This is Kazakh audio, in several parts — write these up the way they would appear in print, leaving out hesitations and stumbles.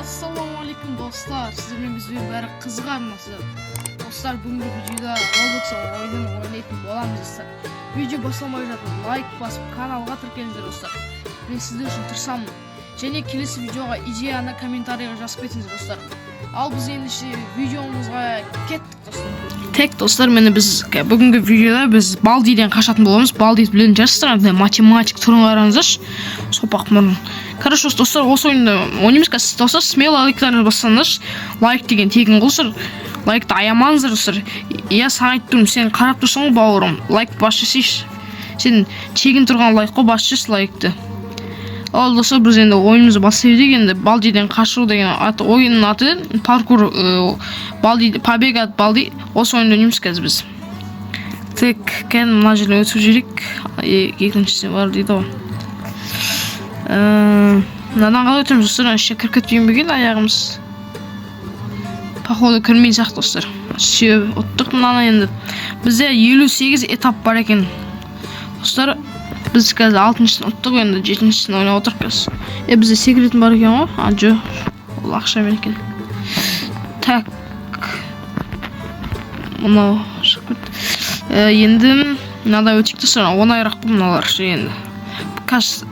Assalamualaikum dostlar. Sizlerle biz bari kızgarması. Dostlar bugünkü videoda Roblox oyununu oynayıp bolamız dostlar. Video başlamaya жатып like basıp kanalga тіркеліңіздер dostlar. Ben sizler үшін тырысамын. Және келесі видеоға идеяны комментарийға жазып кетіңіздер достар. Ал біз ендеше видеомызға кеттік достар. Тек достар, мені біз бүгінгі видеода біз Балдиден қашатын боламыз. Балдид білетін жарсыздар, математик түрін қараңыздаршы. Сопақ мұрын. Короче достар, осы ойынды ойнаймыз қазір достар. Смело лайктарыңызды бассаңыздаршы. Лайк деген тегін қылсыр. Лайкты аямаңыздар достар. Я саған айттым, сен қарап тұрсың ғой бауырым. Лайк бас жасайшы. Сен тегін тұрған лайк қой, бас жас лайкты. Ал достар, біз енді ойынымызды бастап едік. Енді Балдиден қашу деген ойынның аты паркур побега от Балди. Осы ойынды ойнаймыз қазір біз. Тек кен мына жерден өтіп жүрейік. Екіншісі бар дейді ғой. Мынадан қалай өтеміз достар, ішіне кіріп кетпейін беген аяғымыз. Походу кірмейін сияқты достар. Все, ұттық мынаны енді. Бізде 58 этап бар екен. Достар, біз қазір 6-шыны ұттық, енді 7-шыны ойнап отырық қазір. Бізде секретін бар екен ғой? Жо, ол ақшамен екен. Так. Мынау шығып кетті. Енді мынада өтейік достар, оңайырақ бұл мыналар енді. Қазір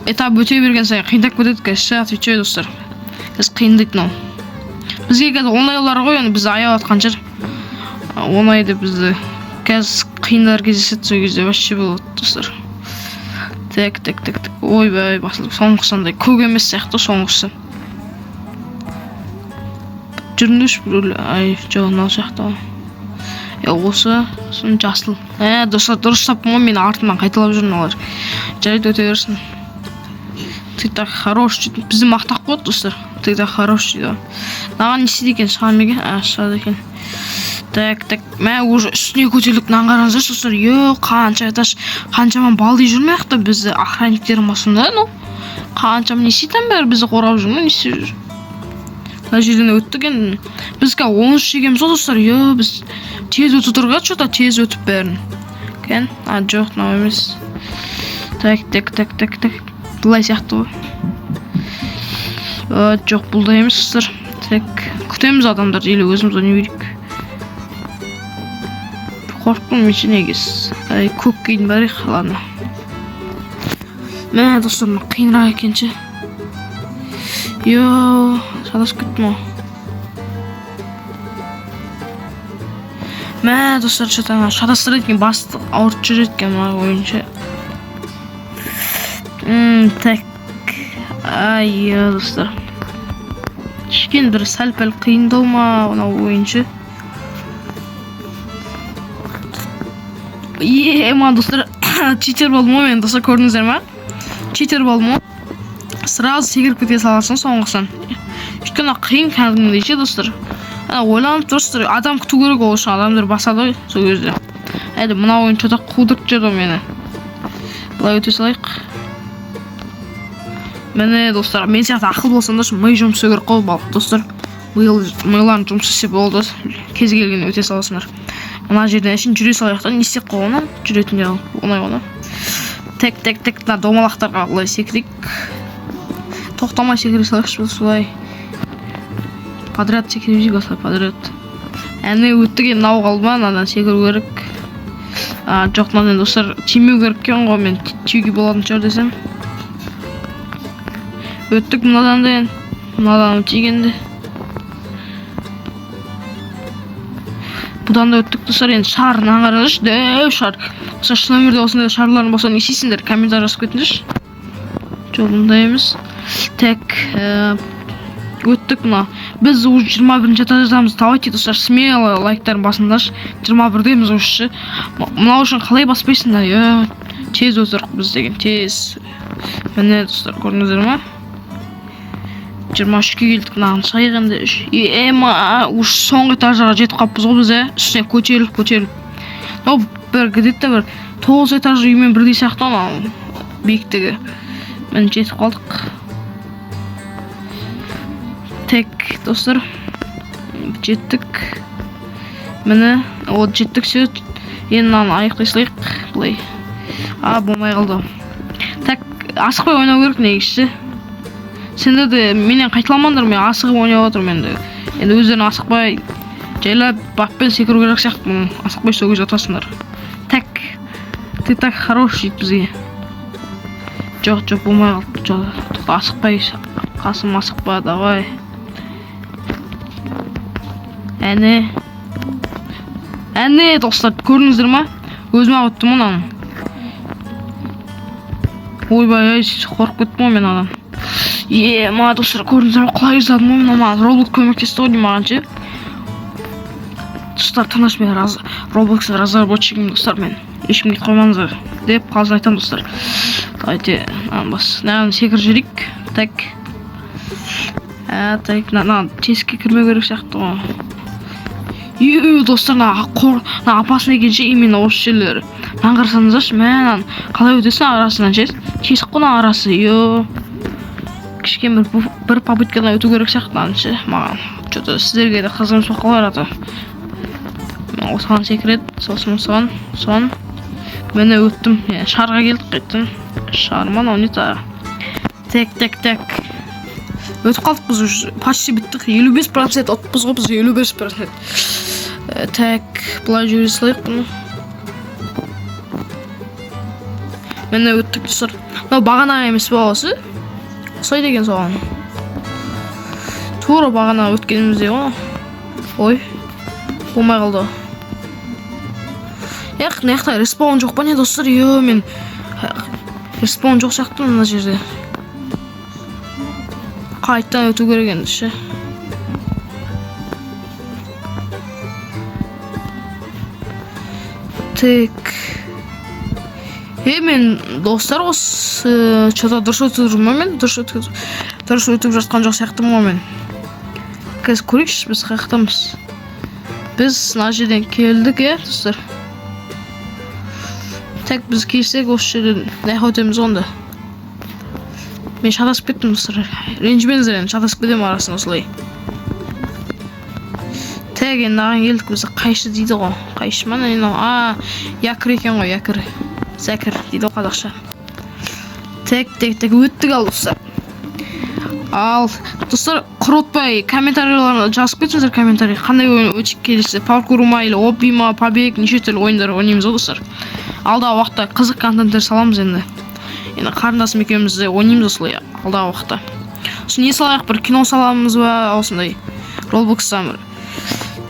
этап өте берген сайын қиындап кетеді қазір, отвечаю достар. Қазір қиындайды мынау. Бізге қазір оңайлар ғой, енді біз аяп атқан жер. Оңайды бізді. Қазір қиындар кездеседі, сол кезде вообще болады достар. Так. Ойбай, басылып соңғысындай көк емес сияқты соңғысы. Жүріндеш бір ай, жоғын ал сияқты. Осы, соны жасыл. Достар, дұрыс таппын ғой, мені артымнан қайталап жүрін олар. Жарайды өте берсін. Ты так хорош дейді. Бізді мақтақ қойды достар. Ты так хорош дейді. Наған несі екен, шығам екен? Шығады екен. Так. Мә уже үстіне көтеріліп мынаны қараңыздар достар. Қанша этаж, қаншаман Балди жүрмей ақты бізді охранниктердің басында. Қаншаман несейтен бәрі бізді қорғап жүрмей, несе жүр. Мына жерден өттік енді. Біз қа 13 жегеміз о достар. Біз тез өтіп тұрға, что-то тез өтіп бәрін. Кен? Жоқ, мынау емес. Так. Бұлай сияқты ғой. Жоқ, бұлдай емес достар. Так, күтеміз адамдарды, или өзіміз ойнай берейік. Қорқым менше негіз. Көк кейін барайық, ладно. Мә достар, қиынырақ екенше. Шадасып кеттім ғой. Мә достар, шадастырады екен, басты ауырып жүреді екен мына ойынша. Так. Достар. Кішкен бір сәл-пәл қиындау ма мынау ойыншы. Ма достар, читер болдым ғой мен достар, көрдіңіздер ма? Читер болдым ғой. Сразу секіріп кете саласың соңғысын. Өйткені қиын кәдімгідей ше достар. Ойланып достар, адам күту керек ол үшін, адамдар басады ғой сол кезде. Мына ойын что-то қудырып жүрді мені. Бұлай өте салайық. Міне достар, мен сияқты ақыл болсаңдар ми жұмыс істеу керек қой достар. Миларын жұмыс істеп болды. Кез келген өте саласыңдар. Мына жерден үшін жүре салайықтан не істеп қойғаны? Жүретінде ал, оңай ғана. Так, мына домалақтарға бұлай секірейік. Тоқтамай секіре салайықшы бұл солай. Подряд секірейік осылай, подряд. Өттік енді нау қалма, мынадан секіру керек. Жоқ, мынадан достар, тимеу керек екен ғой, мен тиюге болатын шығар десем. Өттік мынадан да енді, мынадан өтегенде. Бұдан да өттік достар, енді шарынан қараңызшы, дәу шар. Осы шын өмірде осындай шарларын болса не істейсіңдер, комментарий жазып кетіңіздерші. Жоқ, мұндай емес. Так, өттік мына. Біз уже 21-ші этаждамыз, давайте достар, смело лайктарын басыңдаршы. 21-деміз уже. Мынау үшін қалай баспайсыңдар? Тез өтірік біз деген, тез. Міне достар, көрдіңіздер ма? 23-ке келдік мынаған шайғанды. Уж соңғы этажға жетіп қаппыз ғой біз, үстіне көтеріліп. Бір где-то бір 9 этаж үймен бірдей сияқты ма биіктігі. Мен жетіп қалдық. Так, достар, жеттік. Міне, жеттік сөз. Енді мынаны аяқтай салайық. Бұлай. Болмай қалды. Так, асықпай ойнау керек негізі. Сендер де менен кайталамаңдар, мен асығып ойнап отырмын енді. Енді өздерің асықпай жайлап баппен секіру керек сияқты, асықпай сол кезде жатасыңдар. Так, ты так хорош дейді бізге. Жоқ, болмай қалды. Жоқ, асықпай, Қасым асықпа, давай. Әне, достар, көрдіңіздер ма? Өзіме ауыттым мұнан. Ойбай, қорқып кеттім ғой мен адан. Ма, достар, көрдіңіздер ма? Құлай жаздым ғой мен ана. Роблокс көмектесті ғой деймін маған ше. Достар, тыныш, мен Роблокс разработчигім, достар, мен. Ешкімге қоймаңыздар деп қалжың айтамын, достар. Давайте, нағын секір жүрейік. Так. Тесікке кірмеу керек сияқты ғой. Достар, апасын екенше именно осы жерлер. Қарасаңыздаршы, мен қалай өтесің арасынан ше? Тесік қой арасы, кішкен бір попыткадан өту керек сияқты ше, маған. Что-то сіздерге де қызым соққалар аты. Осыған секірет, сосын мені өттім, шарға келдік қайттым. Шарман, онита. Так. Өтіп қалдық біз уже, почти біттік. 55% отпыз ғой, біз 55%. Так, бұлай жүре салайық бұны. Мені өттік, достар. Бағана емес ба осы? Осылай деген соған. Тура бағана өткенімізде ғой. Ой, болмай қалды. Неқта респаун жоқ па не, достар? Мен респаун жоқ сияқты мына жерде. Қайттан өту керек енді ше. Так. Мен достар осы что-то дұрыс өтіп жүрмін мен, дұрыс өтіп жатқан жоқ сияқтымын ғой мен. Қазір көрейікші, біз қаяқтамыз. Біз мына жерден келдік, достар. Так, біз келсек осы жерден наяқ өтеміз онда. Мен шатасып кеттім, достар. Ренжімеңіздер енді, шатасып кетемін арасын осылай. Так, енді аған келдік, біз қайшы дейді ғой. Қайшы ма? Якір екен ғой, якір. Зәкір дейді ғой қазақша. Так, өттік ал, достар. Ал, достар, құротпай комментарийларына жазып кетіңіздер, комментарий. Қандай ойын өтіп келесі, паркур ма, или обби ма, побег, неше түрлі ойындар ойнаймыз ғой, достар. Алдағы уақытта қызық контенттер саламыз енді. Енді қарындасым екеуміз ойнаймыз осылай алдағы уақытта. Сосын не салайық, бір кино саламыз ба, осындай Roblox-тан бір.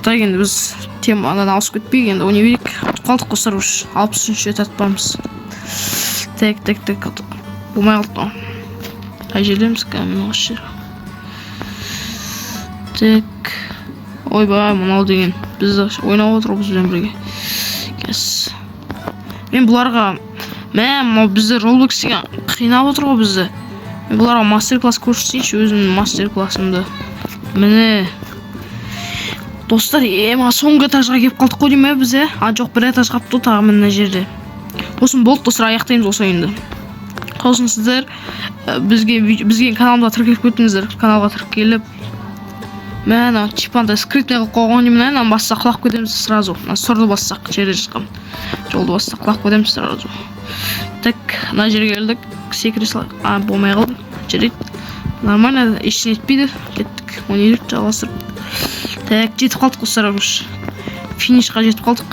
Так, енді біз темадан ауысып кетпейік, енді ойнай берейік. Қалдық достар, 63-ші татпамыз. Так. Болмай қалды ғой. Қай жердеміз кәмін осы жер. Так. Ойбай, мұнау деген. Біз ойнап отыр бізбен бірге. Кәс. Мен бұларға, бізді Roblox деген қинап отыр ғой бізді. Мен бұларға мастер-класс көрсетейінші, өзімнің мастер-классымды. Міне. Достар, соңғы этажға кеп қалдық қой деймін біз, жоқ, бір этаж қапты тағы мына жерде. Осын болды, достар, аяқтаймыз осы ойынды. Қалсын сіздер бізге каналымда тіркеліп көтіңіздер, каналға тіркеліп. Мен чипанда скриптіне қылып қойған деймін, басса құлақ көтеміз сразу. Сұрды бассақ, жерде жатқан. Жолды басса құлақ көтеміз сразу. Так, мына жерге келдік, секіре салайық. Болмай қалды, жерейді. Нормально, ештеңе етпейді. Кеттік, ойнайық, жалғастырып. Так, жетіп қалдық достар, финишқа жетіп қалдық.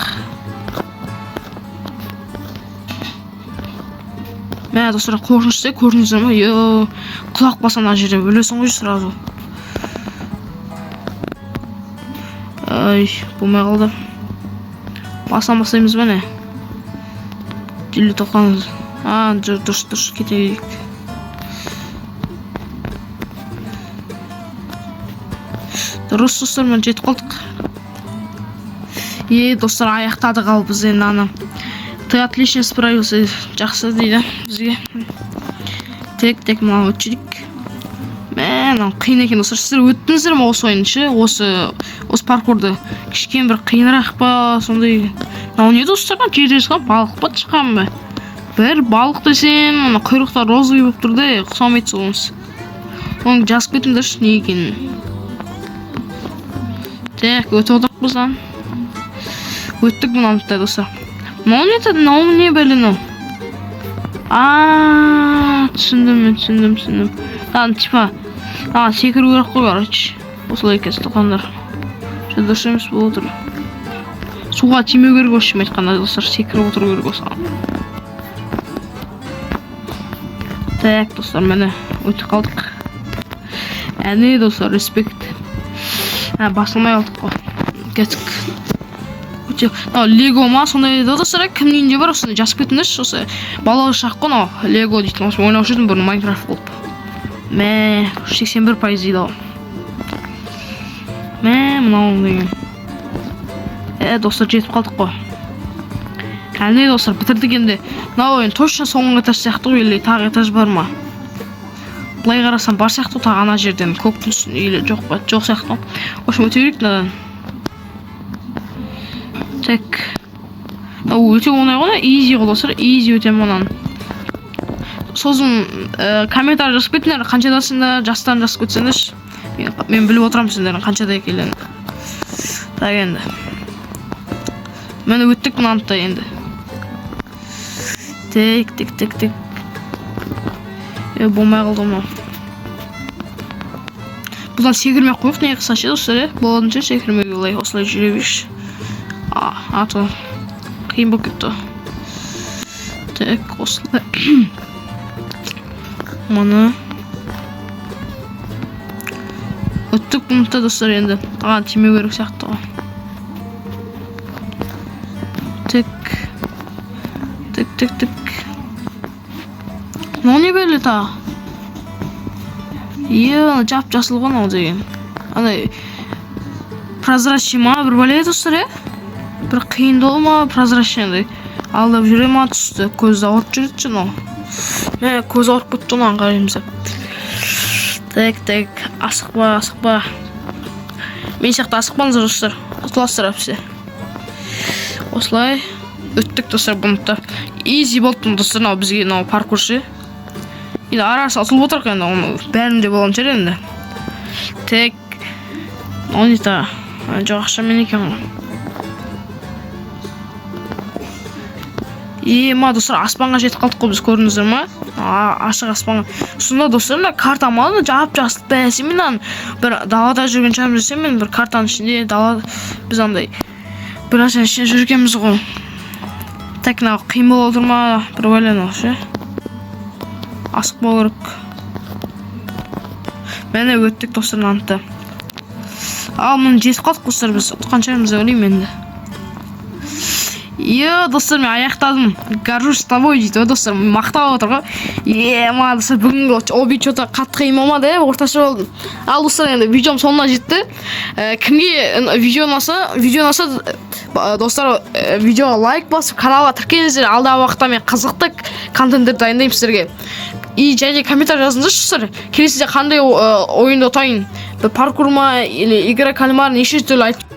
Мен достар, қорқынышты көрдіңіздер ме? Құлақ баса мына жерде өлесің ғой сразу. Болмай қалды. Бастаймыз ба не? Делі тоқаңыз. Дұрыс кете берейік. Дұрыс достар, мен жетіп қалдық. Достар, аяқтадық ал біз енді ана. Ты отлично справился, жақсы дейді бізге. Так, мына өтшедік. Мен қиын екен достар, сіздер өттіңіздер ма осы ойыншы? Осы паркурды кішкен бір қиынырақ па, сондай. Не достар, жерде шығам, балық па шыққан ба? Бір балық десем, құйрықтар розовый болып тұрды, құсам етсі олыңыз. Оны жазып кетіңдерші не екенін. Так, өтіп отырқ бізден. Өттік мұнамыттай достар. Мынау не бәлі? Түсіндім. Типа, секіру керек қой, короче. Осылай екен, стақандар. Дұрыс емес болып отыр. Суға тимеу керек өшім айтқанда, достар, секіріп отыру керек осыған. Так, достар, мені өтіп қалдық. Әне, достар, респект. Басылмай алдық қой. Кеттік. Лего ма, сондай еді, достар, кімнің үйінде бар, осындай жазып кетіңіз. Осы балалы шақ қой, Лего дейтін, осы ойнаушы едім бұрын Майнкрафт болып. 81% дейді ғой. Мынауың деген. Достар, жетіп қалдық қой. Әне, достар, бітірдік енді. Мынау ойын точно соңғы этаж сияқты ғой, или тағы этаж бар ма? Былай қарасам бар сияқты, тағы ана жерден көктің үстінде, или жоқ па? Жоқ сияқты. Общем, өте берейік надан. Так. Өте оңай ғой, easy ғой, достар, easy өте мұнан. Сосын комментарий жазып кетіңдер, қаншадасыңдар, жастан жазып кетсеңдерші. Мен біліп отырамын сендердің қаншада екенін. Так енді. Мені өттік мұнанытта енді. Тек. Болмай қалды мұнан. Бұдан секірмей қойық, не қыса ше, достар, болғанынша секірмей олай, осылай жүре берші. Аты қиын болып кетті. Так, осылай. Мұны өттік бұнытта, достар, енді. Тимеу керек сияқты ғой. Тік. Мынау не белі тағы? Жап жасыл ғой мынау деген. Андай прозрачный ма бір бәле, достар, бір қиындау ма, прозрачный алдап жүре ма түсті. Көзді ауырып жүреді жын ол. Көз ауырып кетті оңан қараймыз. Так, асықпа. Мен сияқты асықпаңыздар, достар. Ұтыласыздар әпсе. Осылай өттік, достар, бұнытта. Easy болды, достар, бізге паркуршы. Енді арасы атылып отырық енді, оны бәрінде болған жер енді. Так. Оны та, жоқ ақша мен екен ғой. Достар, аспанға жетіп қалдық қой біз, көрдіңіздер ма? Ашық аспанға. Сонда, достар, карта малы жап жасық бәсе, мен бір далада жүрген шығармыз десем, мен бір картаның ішінде далада біз андай бір ашын ішінде жүргенбіз ғой. Так, қиын болып отыр ма, бір бәлен ол ше. Асық болу керек. Мені өттік, достар, нанытты. Мұны жетіп қалдық, достар, біз ұтқан шығармыз ойлаймын енді. Достар, мен аяқтадым. Горжусь с тобой дейді, достар, мақтап отыр ғой. Достар, бүгінгі оби что-то қатты қиын болмады, орташа болдым. Достар, енді видеом соңына жетті. Кімге видео ұнаса, достар, видеоға лайк басып, каналға тіркеліңіздер. Алдағы уақытта мен қызықты контенттер дайындаймын сіздерге. Және комментарий жазыңыздаршы, достар. Келесіде қандай ойынды ұтайын? Паркур ма, или игра кальмар, неше түрлі айтып